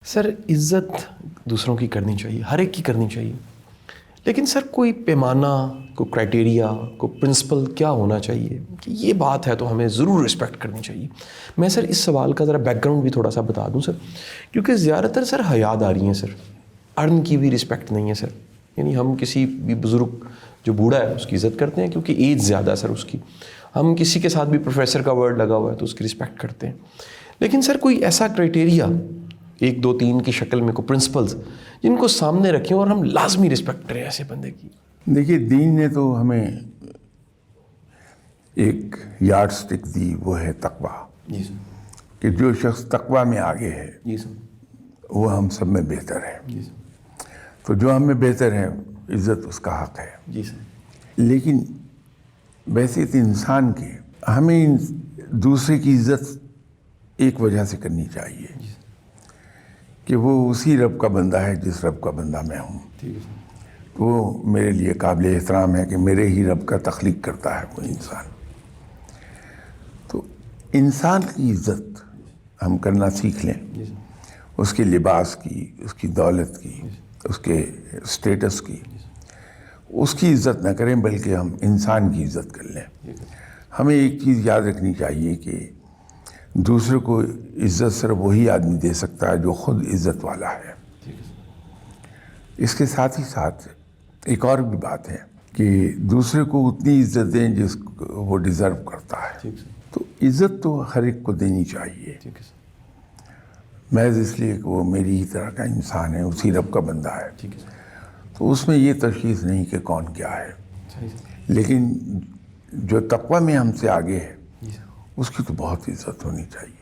سر عزت دوسروں کی کرنی چاہیے، ہر ایک کی کرنی چاہیے، لیکن سر کوئی پیمانہ، کوئی کرائٹیریا، کوئی پرنسپل کیا ہونا چاہیے کہ یہ بات ہے تو ہمیں ضرور رسپیکٹ کرنی چاہیے؟ میں سر اس سوال کا ذرا بیک گراؤنڈ بھی تھوڑا سا بتا دوں سر، کیونکہ زیادہ تر سر حیاد آ رہی ہیں سر، ارن کی بھی رسپیکٹ نہیں ہے سر، یعنی ہم کسی بھی بزرگ جو بوڑھا ہے اس کی عزت کرتے ہیں کیونکہ ایج زیادہ ہے سر اس کی، ہم کسی کے ساتھ بھی پروفیسر کا ورڈ لگا ہوا ہے تو اس کی رسپیکٹ کرتے ہیں، لیکن سر کوئی ایسا کرائٹیریا 1 2 3 کی شکل میں کوئی پرنسپلز جن کو سامنے رکھیں اور ہم لازمی رسپیکٹ کریں ایسے بندے کی؟ دیکھیے، دین نے تو ہمیں ایک یارڈ سٹک دی، وہ ہے تقویٰ، جی سر، کہ جو شخص تقویٰ میں آگے ہے جی سر، وہ ہم سب میں بہتر ہے، جی سر، تو جو ہم میں بہتر ہے عزت اس کا حق ہے۔ جی سر، لیکن بحیثیت انسان کے ہمیں دوسرے کی عزت ایک وجہ سے کرنی چاہیے کہ وہ اسی رب کا بندہ ہے جس رب کا بندہ میں ہوں، ٹھیک ہے سر، وہ میرے لیے قابل احترام ہے کہ میرے ہی رب کا تخلیق کرتا ہے وہ انسان۔ تو انسان کی عزت ہم کرنا سیکھ لیں، جی سر، اس کے لباس کی، اس کی دولت کی، اس کے اسٹیٹس کی، اس کی عزت نہ کریں بلکہ ہم انسان کی عزت کر لیں۔ ہمیں ایک چیز یاد رکھنی چاہیے کہ دوسرے کو عزت صرف وہی آدمی دے سکتا ہے جو خود عزت والا ہے۔ اس کے ساتھ ہی ساتھ ایک اور بھی بات ہے کہ دوسرے کو اتنی عزت دیں جس کو وہ ڈیزرو کرتا ہے۔ تو عزت تو ہر ایک کو دینی چاہیے، محض اس لیے کہ وہ میری ہی طرح کا انسان ہے، اسی رب کا بندہ ہے، تو اس میں یہ تشخیص نہیں کہ کون کیا ہے۔ لیکن جو تقویٰ میں ہم سے آگے ہے اس کی تو بہت عزت ہونی چاہیے۔